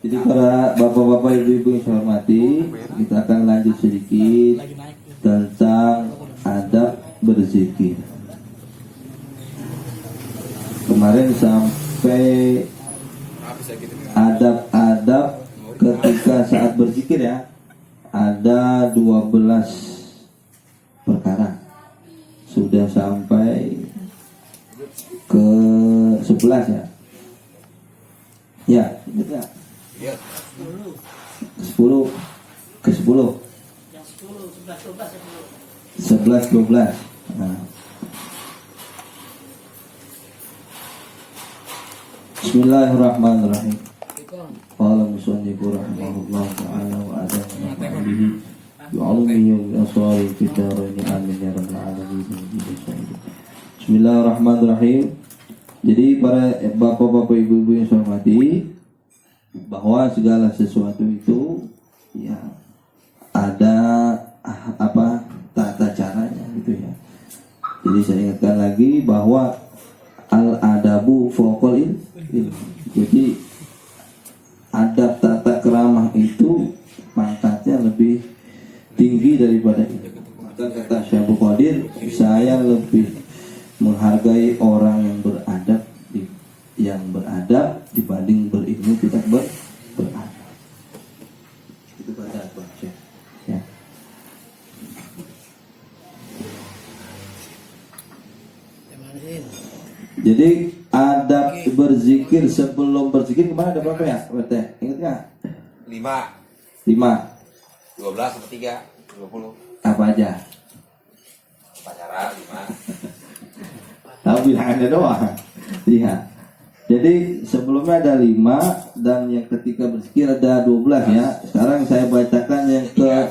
Jadi para bapak-bapak, ibu-ibu yang saya hormati, kita akan lanjut sedikit tentang adab berzikir. Kemarin sampai adab-adab ketika saat berzikir ya. Ada 12 perkara. Sudah sampai ke 11 ya. Ya, betul. 10 ke 10. Yang 10, 11, 12 ya, 11, 12. Nah. Bismillahirrahmanirrahim. Qala musannifu rahimahullah ta'ala wa adana bihi yu'almihi wa asrari fitarini amin ya rabbal alamin. Bismillahirrahmanirrahim. Jadi para bapak-bapak, ibu-ibu yang saya hormati, bahwa segala sesuatu itu ya ada tata caranya gitu ya. Jadi saya ingatkan lagi bahwa al-adabu fawqal ilm. Jadi adab tata keramah itu pangkatnya lebih tinggi daripada itu. Maka kata Syekh Qadir, saya lebih menghargai orang yang beradab dibanding berilmu tidak beradab. Itu pada Syekh. Ya. Jadi adab berzikir sebelum berzikir kemana ada berapa ya? Ingat nggak? 5, 12 sama 3, 20. apa aja? Pacaran 5. Tahu bilangannya doang. Iya. Jadi sebelumnya ada 5 dan yang ketika berzikir ada 12 ya. Sekarang saya bacakan yang ke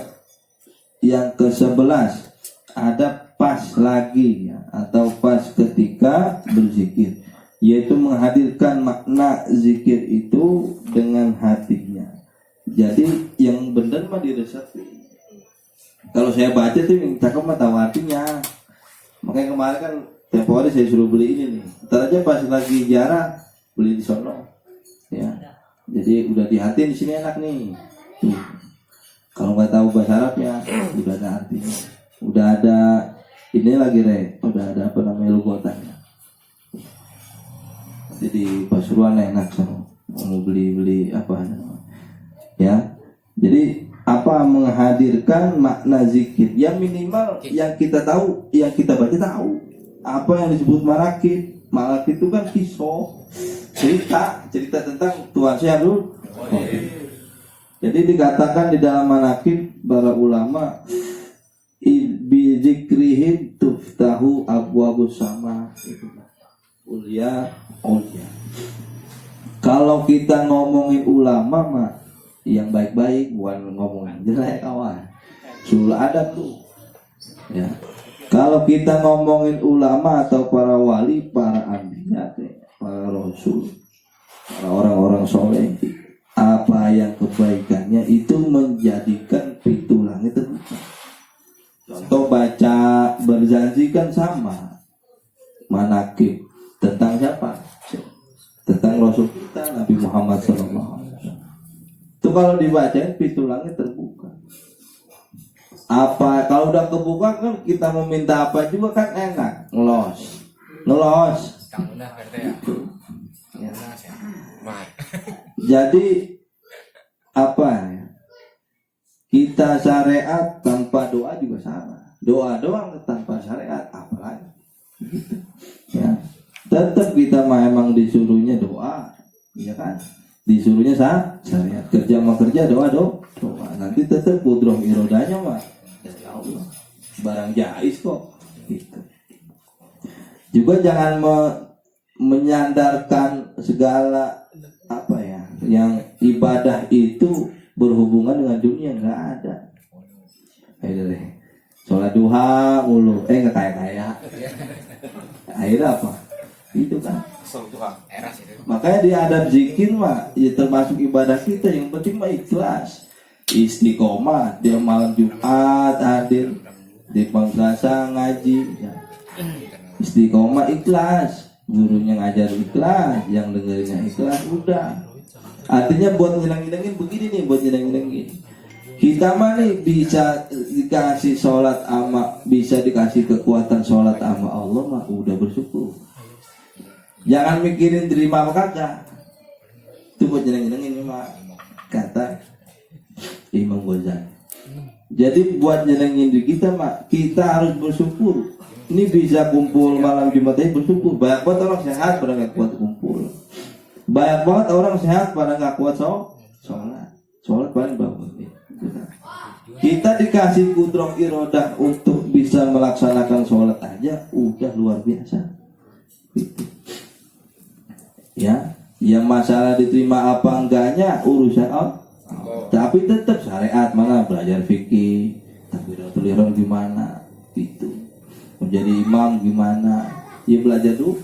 11. Ada pas lagi ya, atau pas ketika berzikir, yaitu menghadirkan makna zikir itu dengan hatinya. Jadi yang benar mah diresapi. Kalau saya baca tuh minta kamu tahu artinya. Makanya kemarin kan tempo hari saya suruh beli ini nih. Ntar aja pas lagi jarang beli di sono. Ya. Jadi udah di hati di sini enak nih. Tuh. Kalau nggak tahu bahasa Arabnya, udah ada artinya. Udah ada ini lagi udah ada apa namanya lugotannya. Jadi Pasuruan enak sama mau beli apa ya. Jadi apa menghadirkan makna zikir yang minimal yang kita tahu, yang kita baca tahu. Apa yang disebut marakib? Marakib itu kan kisah, cerita tentang Tuhan Syahrul. Jadi dikatakan di dalam manakib para ulama, bi zikrihim tuftahu abwabus sama. Ulia. Kalau kita ngomongin ulama mah yang baik-baik, bukan ngomongin jelek kawan. Sul adab tuh. Ya. Kalau kita ngomongin ulama atau para wali, para anbiya, para rasul, para orang-orang soleh, apa yang kebaikannya itu menjadikan pintu langit terbuka. Contoh baca berjanji kan sama. Manakib tentang siapa? Tentang Rasul kita Nabi Muhammad SAW. Itu kalau dibacain pintu langit terbuka. Apa kalau udah kebuka kan kita meminta apa juga kan enak, ngelos. Ya. Jadi apa ya? Kita syariat tanpa doa juga salah. Doa doang tanpa syariat apalagi. Ya. Tetap kita mah emang disuruhnya doa, ya kan? Disuruhnya syariat. Kerja mah kerja, doa. Nanti tetap kudroh irodanya mah dari Allah. Barang jais kok. Gitu. Juga jangan menyandarkan segala apa ya, yang ibadah itu berhubungan dengan dunia, nggak ada. Ayo deh, sholat duha mulu, nggak kaya. Akhirnya apa? Itu kan. Makanya di adab zikir mah, ya termasuk ibadah kita yang penting mah ikhlas, istiqomah. Dia malam Jumat hadir di madrasah ngaji, ya. Istiqomah ikhlas, gurunya ngajar ikhlas, yang dengerinnya ikhlas, udah. Artinya buat nyenang-nyenangin begini nih, buat nyenang-nyenangin. Kita mah nih bisa dikasih sholat ama, bisa dikasih kekuatan sholat ama Allah mah udah bersyukur. Jangan mikirin terima apa kagak. Itu buat nyenang-nyenangin mah kata Imam Ghazali. Jadi buat nyenengin diri kita mah kita harus bersyukur. Ini bisa kumpul malam Jumat aja bersyukur. Banyak banget orang sehat pada nggak kuat kumpul. Banyak banget orang sehat pada nggak kuat sholat paling bagus. Kita dikasih kudroh irodah untuk bisa melaksanakan sholat aja udah luar biasa. Gitu. Ya, yang masalah diterima apa enggaknya urusan Allah. Tapi tetap syariat mana belajar fikih, takbiratul ihram gimana, gitu. Menjadi imam gimana, ya belajar dulu.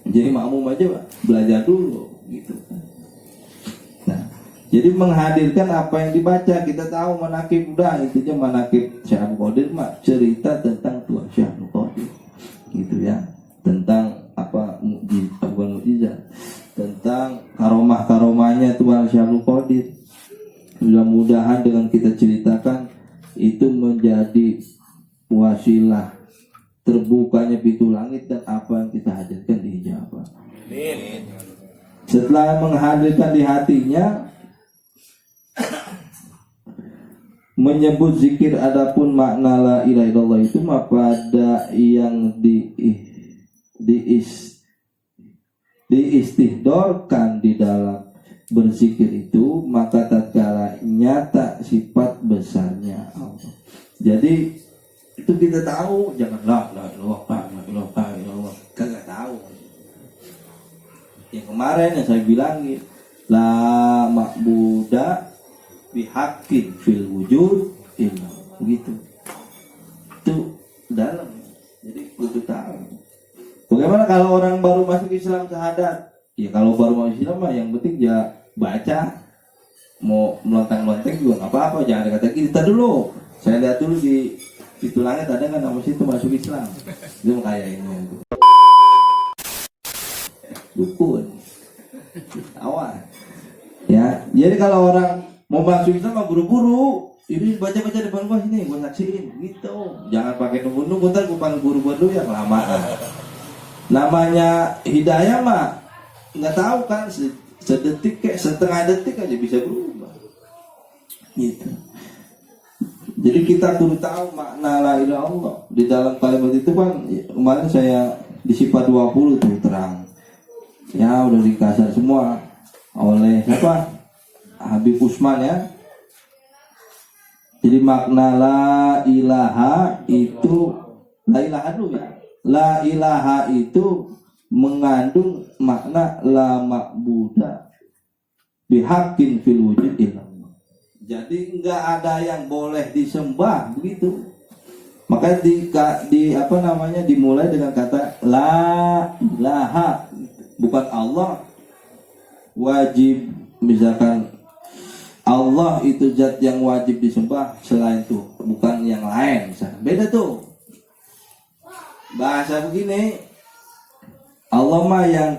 Jadi makmum aja belajar dulu, gitu. Nah, jadi menghadirkan apa yang dibaca, kita tahu manakib udah intinya manakib Syekh Abdul Qadir mah cerita tentang Tuhan Syekh Abdul Qadir, gitu ya, tentang apa mukjizat, tentang karomah-karomahnya Tuhan Syekh Abdul Qadir. Mudah-mudahan dengan kita ceritakan itu menjadi wasilah terbukanya pintu langit dan apa yang kita hadirkan diijabah. Setelah menghadirkan di hatinya, menyebut zikir adapun makna la ilaha illallah itu mah pada yang diistihdorkan di dalam berzikir itu, maka tatkala nyata sifat besarnya Allah. Jadi itu kita tahu, jangan la ilaha illallah, kagak tahu. Yang kemarin yang saya bilangin, la ma'buda bihaqqin fil wujud illa, begitu. Itu dalam. Jadi kudu tahu. Bagaimana kalau orang baru masuk Islam syahadat? Ya kalau baru masuk Islam mah yang penting ya baca, mau melontang-lonteng juga nggak apa-apa, jangan kata kita dulu. Saya lihat dulu di pintu langit ada kan nama situ masuk Islam. Itu kayak ini. Dukun. Awal. Ya, jadi kalau orang mau masuk Islam mah buru-buru. Ini baca-baca depan gua sini, gua saksiin gitu. Jangan pakai nunggu-nunggu, ntar gua panggil buru-buru yang lama. Namanya hidayah mah nggak tahu kan, sedetik kayak setengah detik aja bisa berubah gitu. Jadi kita perlu tahu makna la ilaha illallah. Di dalam kalimat itu kan kemarin saya di sifat 20 tuh terang ya, udah dikasar semua oleh siapa, Habib Usman ya. Jadi makna la ilaha itu, la ilaha dulu ya, la ilaha itu mengandung makna la ma'buda bihaqqin fil wujud illallah. Jadi enggak ada yang boleh disembah begitu. Maka apa namanya dimulai dengan kata la ilaha, bukan Allah. Wajib misalkan Allah itu zat yang wajib disembah, selain itu bukan yang lain misalkan. Beda tuh. Bahasa begini, Allah mah yang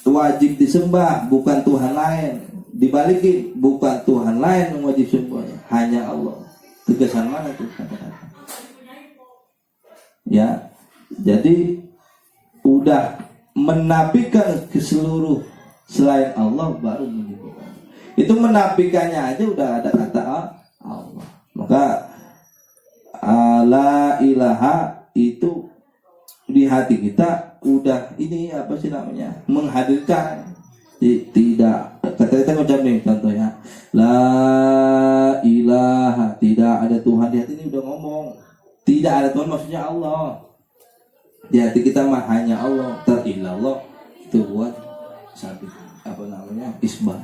wajib disembah, bukan Tuhan lain. Dibalikin, bukan Tuhan lain yang wajib disembah, hanya Allah. Tegasan mana tuh kata-kata? Ya, jadi udah menafikan ke seluruh selain Allah baru menyebutkan. Itu menafikannya aja udah ada kata Allah. Maka la ilaha itu di hati kita udah ini apa sih namanya, menghadirkan. Tidak, kata kita ngucap nih contohnya, la ilaha, tidak ada Tuhan. Di hati ini udah ngomong tidak ada Tuhan, maksudnya Allah. Di hati kita mah hanya Allah, terilallah itu buat sabit apa namanya, isbah,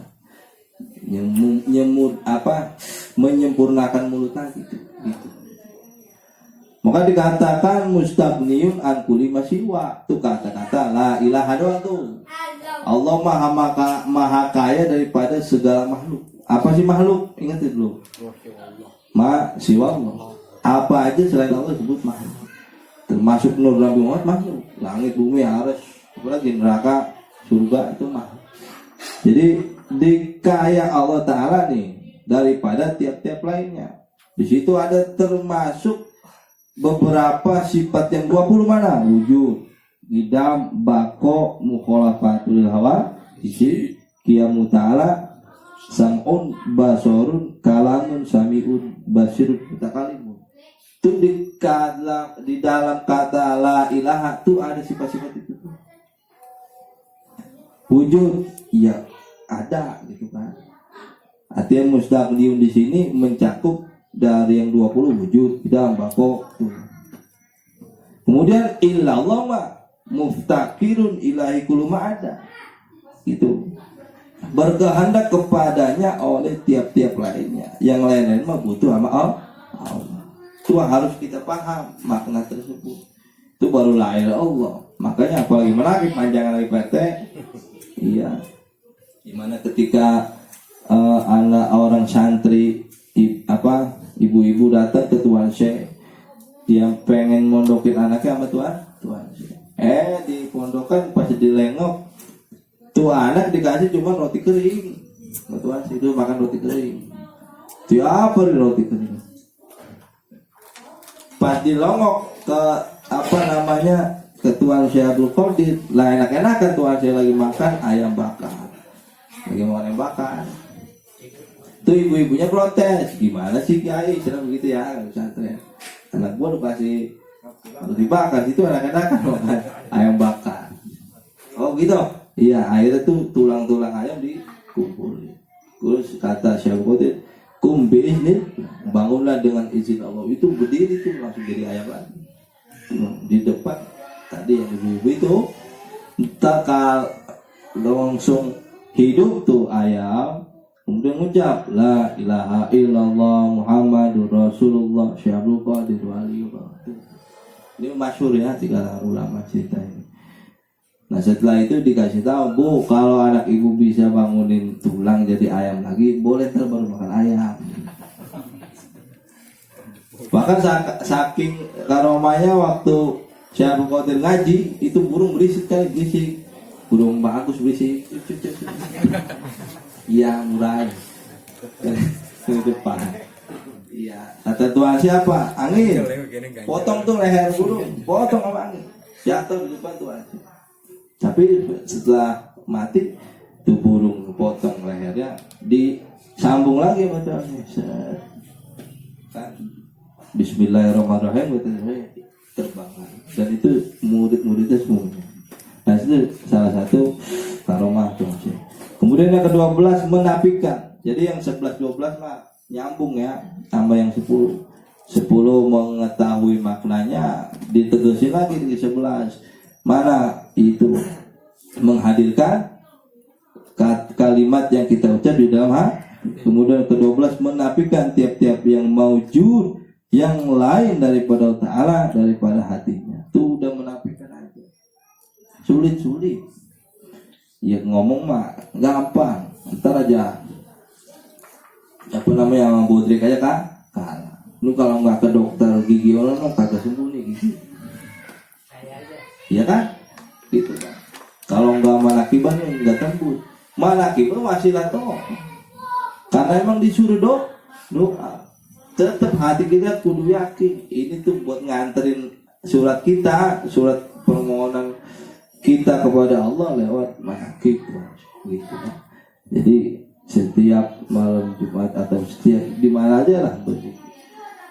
menyempurnakan mulut lagi gitu. Maka dikatakan mustabniun an kulli masiwa. Itu kata-kata la ilaha doang tuh. Allah maha kaya daripada segala makhluk. Apa sih makhluk? Ingat dulu. Siwa Allah. Apa aja selain Allah disebut makhluk. Termasuk nur Nabi Muhammad makhluk. Langit, bumi, aras, apalagi neraka, surga itu makhluk. Jadi dikaya Allah Ta'ala nih daripada tiap-tiap lainnya. Di situ ada termasuk beberapa sifat yang 20 mana? Wujud, idam, bako, mukhalafatul hawa, isi, qiyamu ta'ala, sam'un, basorun, kalamun, sami'un, basirun, mutakalimun. Itu di dalam kata la ilaha itu ada sifat-sifat itu. Wujud, ya ada gitu kan. Artinya mustaqliun di sini mencakup dari yang 20 wujud, idam, bako. Kemudian illallah ma muftaqirun ilahi kullu ma ada. Itu berkehendak kepadanya oleh tiap-tiap lainnya. Yang lain-lain mah butuh sama Allah. Itu harus kita paham makna tersebut. Itu baru la ilaha Allah. Makanya apalagi menakib panjangan lagi PT. Iya. Dimana ketika anak orang santri ibu-ibu datang ke Tuan Syekh, dia pengen mondokin anaknya sama Tuan Syekh. Di pondokan pas dilengok tuh anak dikasih cuma roti kering. Tuan Syekh itu makan roti kering. Tiap hari roti kering. Pas dilongok ke ke Tuan Syekh Abdul Qadir, lah enak-enakan Tuan Syekh lagi makan ayam bakar. Lagi mau ayam bakar. Tuh ibu-ibunya protes, gimana sih Kiai, cara begitu ya, pesantren. Anak gua udah kasih roti bakar, itu anak-anak makan ayam bakar. Oh gitu? Iya, akhirnya tuh tulang-tulang ayam dikumpul. Terus kata Syekh Qadir, ini bangunlah dengan izin Allah. Itu berdiri tuh langsung jadi ayam lagi. Di depan tadi yang ibu-ibu itu, takal langsung hidup tuh ayam. Kemudian mengucap la ilaha illallah Muhammadur Rasulullah Syaikhul Qadir Waliullah. Ini masyhur ya di kalangan ulama cerita ini. Nah setelah itu dikasih tahu, Bu, kalau anak ibu bisa bangunin tulang jadi ayam lagi, boleh baru makan ayam. Bahkan saking karomanya waktu Syaikhul Qadir ngaji, itu burung berisik kali, berisik. Burung bagus berisik. Iya murai ke depan. Iya kata Tuhan siapa? Angin. Potong tuh leher burung, potong sama angin. Jatuh di depan Tuhan. Tapi setelah mati tuh burung potong lehernya, disambung lagi sama Tuhan. Kan Bismillahirrahmanirrahim terbang. Dan itu murid-muridnya semuanya. Nah itu salah satu karomah Tuhan. Kemudian yang ke-12 menafikan. Jadi yang 11-12 mah nyambung ya, tambah yang 10. 10 mengetahui maknanya, ditegasin lagi di 11. Mana itu menghadirkan kalimat yang kita ucap di dalam hati. Kemudian ke-12 menafikan tiap-tiap yang maujud yang lain daripada Allah Ta'ala, daripada hatinya. Itu udah menafikan aja. Sulit-sulit. Ya ngomong mah gampang, ntar aja yang bodrek aja kan kalah. Lu kalau nggak ke dokter gigi orang mau kagak sembuh nih gigi. Iya kan? Gitu kan. Kalau nggak manakiban nggak tembus. Manakiban wasilah toh. Karena emang disuruh doa. Tetap hati kita kudu yakin. Ini tuh buat nganterin surat kita, surat permohonan kita kepada Allah lewat manakib gitu. Jadi setiap malam Jumat atau setiap di mana aja lah begitu.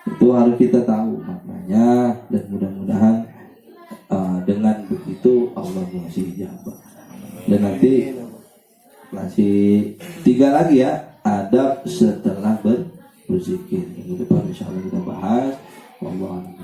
Itu harus kita tahu maknanya, dan mudah-mudahan dengan begitu Allah masih ijabah. Dan nanti masih 3 lagi ya, adab setelah berzikir. Itu depan insyaallah kita bahas. Wallahu